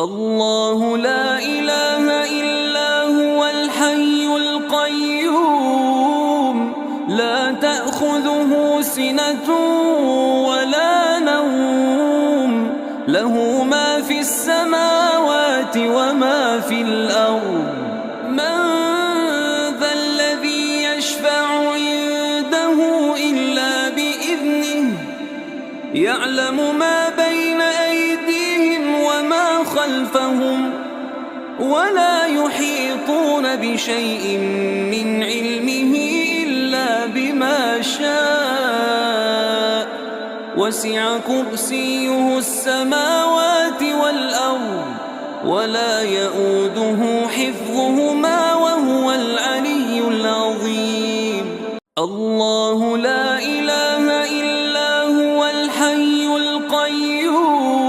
الله لا إله إلا هو الحي القيوم لا تأخذه سنة ولا نوم له ما في السماوات وما في الأرض من ذا الذي يشفع عنده إلا بإذنه يعلم ما بين أيديهم وما خلفهم ولا يحيطون بشيء من علمه إلا بما شاء وسع كرسيه السماوات والأرض ولا يؤوده حفظهما وهو العلي العظيم الله لا إله إلا هو الحي القيوم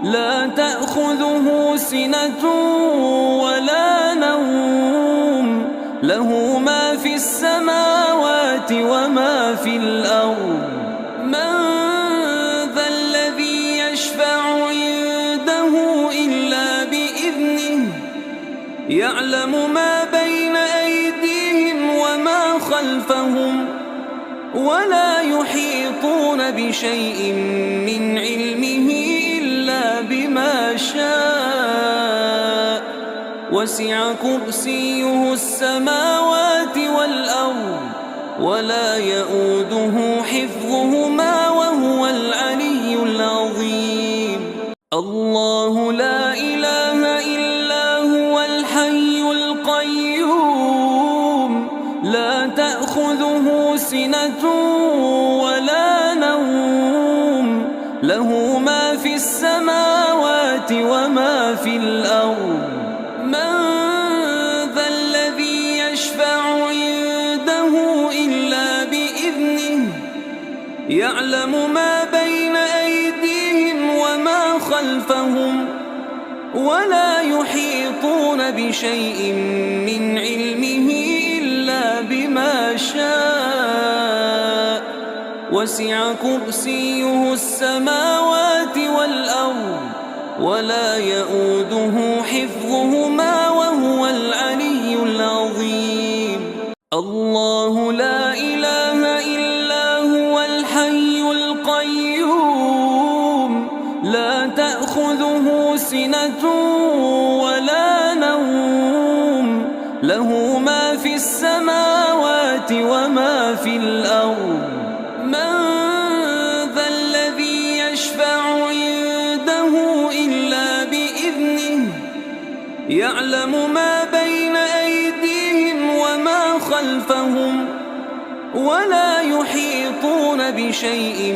لا تأخذه سنة ولا نوم له ما في السماوات وما في الأرض من ذا الذي يشفع عنده إلا بإذنه يعلم ما بين أيديهم وما خلفهم ولا يحيطون بشيء من علمه إلا بما شاء وسع كرسيه السماوات والأرض ولا يؤوده حفظهما وهو العلي العظيم الله لا إله إلا هو الحي القيوم لا تأخذه سنة ولا نوم له ما في السماوات وما في الأرض من ذا الذي يشفع عنده إلا بإذنه يعلم ما بين أيديهم وما خلفهم ولا يحيطون بشيء من علمه إلا بما شاء وسع كرسيه السماوات والأرض ولا يؤوده حفظهما وهو العلي العظيم الله لا إله إلا هو الحي القيوم لا تأخذه سنة ولا نوم له ما في السماوات وما في الأرض من ذا الذي يشفع عنده إلا بإذنه يعلم ما بين أيديهم وما خلفهم ولا يحيطون بشيء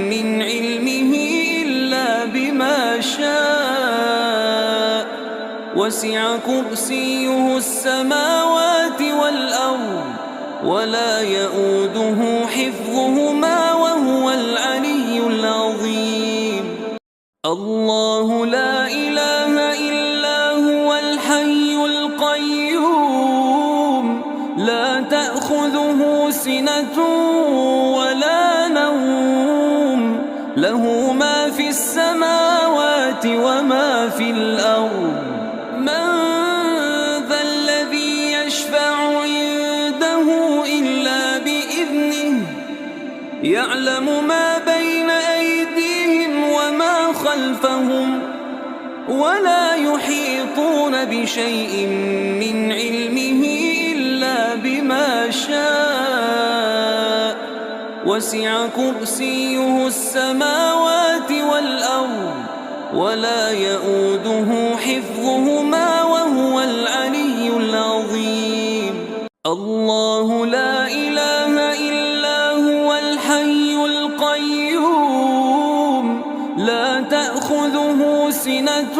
من علمه إلا بما شاء وسع كرسيه السماوات والأرض ولا يؤوده حفظهما وهو العلي العظيم الله لا إله إلا هو الحي القيوم لا تأخذه سنة ولا نوم له ما في السماوات وما في الأرض من ذا الذي يشفع عنده إلا بإذنه يعلم ما بين أيديهم وما خلفهم ولا يحيطون بشيء من علمه إلا بما شاء وسع كرسيه السماوات والأرض ولا يؤوده حفظهما وهو العلي العظيم الله لا إله إلا هو الحي القيوم لا تأخذه سنة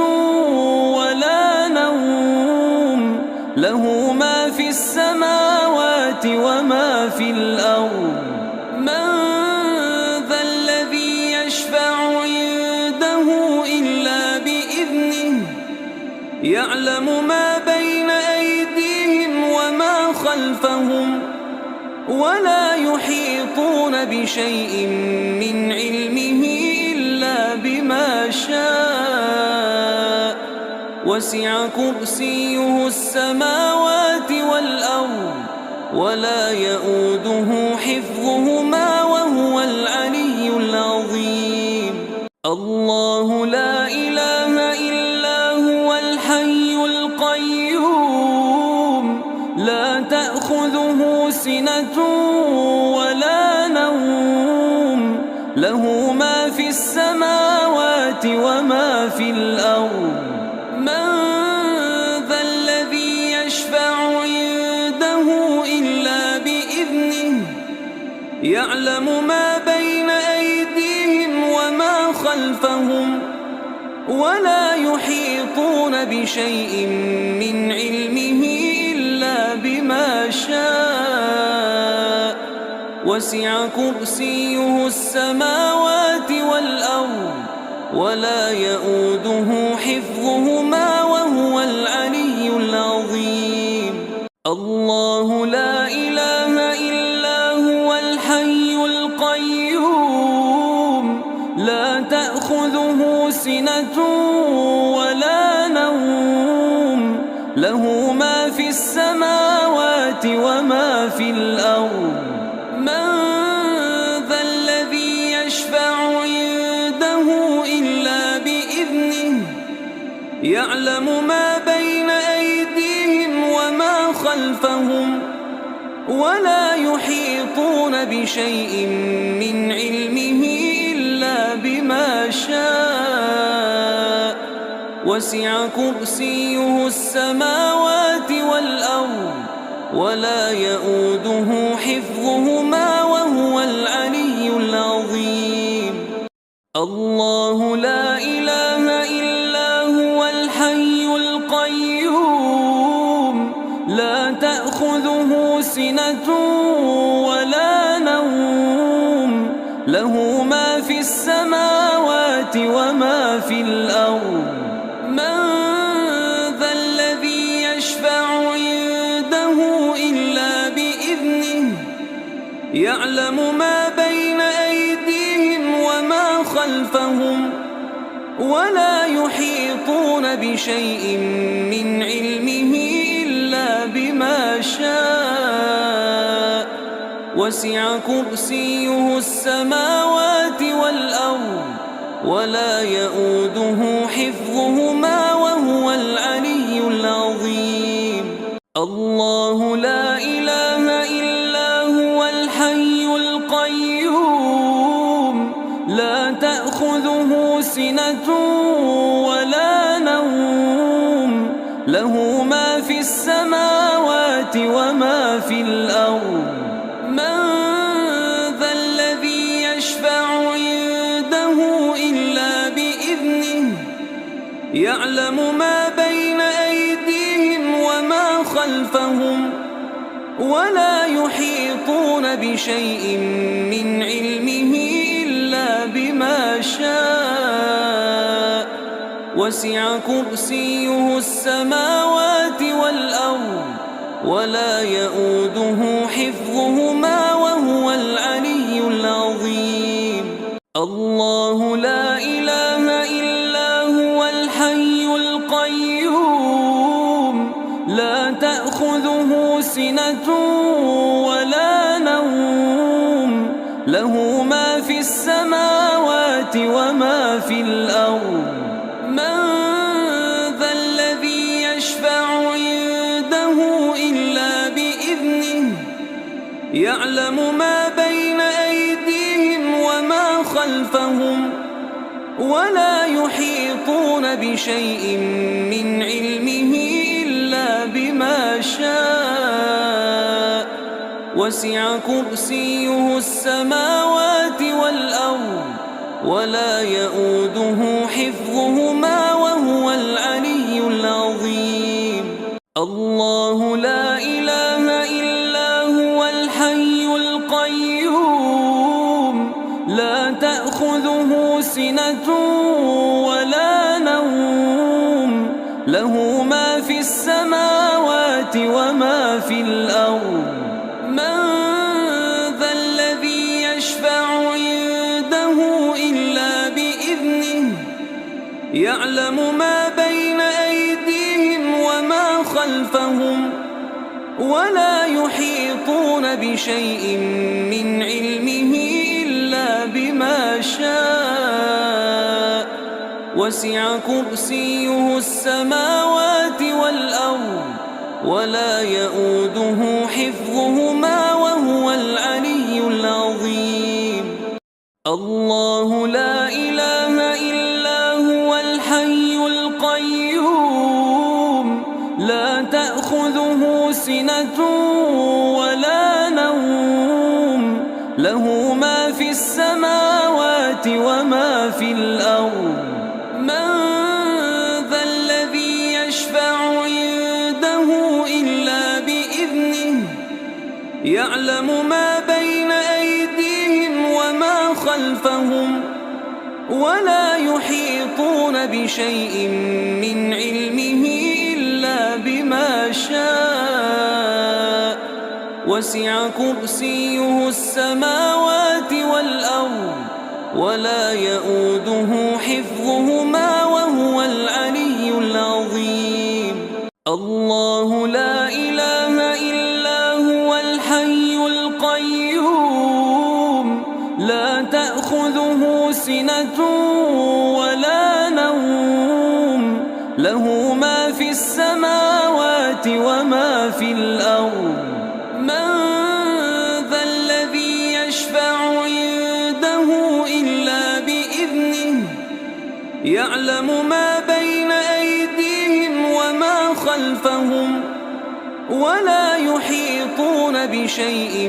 ولا نوم له ما في السماوات وما في الأرض من ذا الذي يشفع عنده إلا بإذنه يعلم ما بين أيديهم وما خلفهم ولا يحيطون بشيء من علمه إلا بما شاء وسع كرسيه السماوات والأرض ولا يؤوده حفظهما وهو العلي العظيم. الله لا إله إلا هو الحي القيوم لا تأخذه سنة ولا نوم له ما في السماوات وما في الأرض. من ذا الذي يشفع عنده إلا بإذنه يعلم ما بين أيديهم وما خلفهم ولا يحيطون بشيء من علمه إلا بما شاء وسع كرسيه السماوات والأرض ولا يؤوده حفظهما وهو العلي العظيم. الله لا إله إلا هو الحي القيوم لا تأخذه سنة ولا نوم له ما في السماوات وما في الأرض. من ذا الذي يشفع عنده إلا بإذنه يعلم ما بين أيديهم وما خلفهم ولا يحيطون بشيء من علمه إلا بما شاء وسع كرسيه السماوات والأرض ولا يؤوده حفظهما وهو العلي العظيم. الله لا إله إلا هو الحي القيوم لا تأخذه سنة ولا نوم له ما في السماوات وما في الأرض. من ذا الذي يشفع عنده إلا بإذنه يعلم ما بين أيديهم وما خلفهم ولا يحيطون بشيء من علمه إلا بما شاء وسع كرسيه السماوات والأرض ولا يؤوده حفظهما وهو العلي العظيم. الله لا إله إلا هو الحي القيوم لا تأخذه سنة ولا نوم له ما في السماوات وما في الأرض. من ذا الذي يشفع عنده إلا بإذنه يعلم ما بين أيديهم وما خلفهم ولا يحيطون بشيء من علمه إلا بما شاء وسع كرسيه السماوات والأرض ولا يؤوده حفظهما وهو العلي العظيم. الله لا إله إلا هو الحي القيوم لا تأخذه سنة ولا نوم له ما في السماوات وما في الأرض. من ذا الذي يشفع عنده إلا بإذنه يعلم ما بين أيديهم وما خلفهم ولا يحيطون بشيء من علمه إلا بما شاء وسع كرسيه السماوات والأرض ولا يؤوده حفظهما وهو العلي العظيم. الله لا إله إلا هو الحي القيوم لا تأخذه سنة ولا نوم له ما في السماوات وما في الأرض. من ذا الذي يشفع عنده إلا بإذنه يعلم ما بين أيديهم خلفهم ولا يحيطون بشيء من علمه إلا بما شاء وسع كرسيه السماوات والأرض ولا يؤوده حفظهما وهو العلي العظيم الله لا إله إلا هو الحي القيوم لا تأخذه سنة ولا نوم له ما في السماوات وما في الأرض من ذا الذي يشفع عنده إلا بإذنه يعلم ما بين أيديهم وما خلفهم ولا يحيطون بشيء من علمه إلا بما شاء وسع كرسيه السماوات والأرض ولا يؤوده حفظهما وهو العلي العظيم الله لا إله إلا هو الحي القيوم لا تأخذه سنة ولا نوم له ما في السماوات وما في الأرض من ذا الذي يشفع عنده إلا بإذنه يعلم ما بين أيديهم وما خلفهم ولا يحيطون بشيء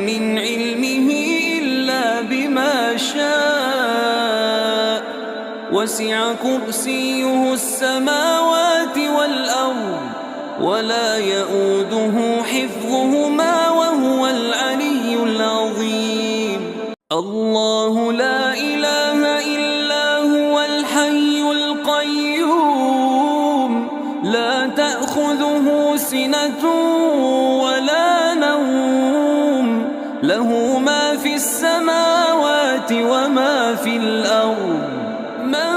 من علمه إلا بما شاء وسع كرسيه السماوات والأرض ولا يؤوده حفظهما وهو العلي العظيم الله لا إله إلا هو الحي القيوم لا تأخذه سنة ولا نوم له ما في السماوات وما في الأرض من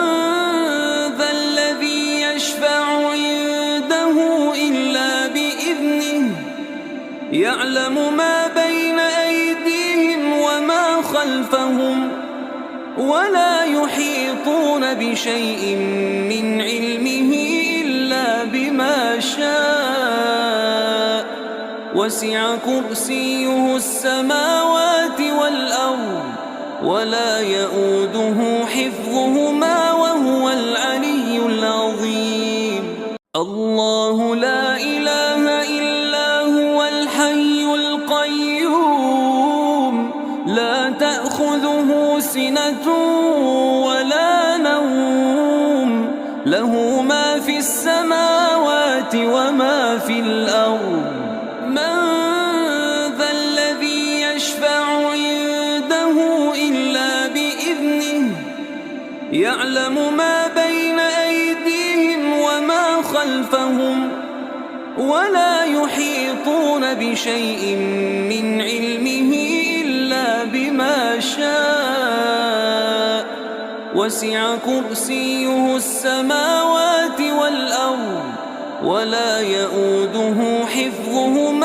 ذا الذي يشفع عنده إلا بإذنه يعلم ما بين أيديهم وما خلفهم ولا يحيطون بشيء من علمه إلا بما شاء وسع كرسيه السماوات والأرض ولا يؤوده حفظهما وهو العلي العظيم الله لا إله إلا هو الحي القيوم لا تأخذه سنة ولا نوم له ما في السماوات وما في الأرض من ذا الذي يشفع عنده إلا بإذنه يعلم ما بين أيديهم وما خلفهم ولا يحيطون بشيء من علمه إلا بما شاء وسع كرسيه السماوات والأرض ولا يؤوده حفظهما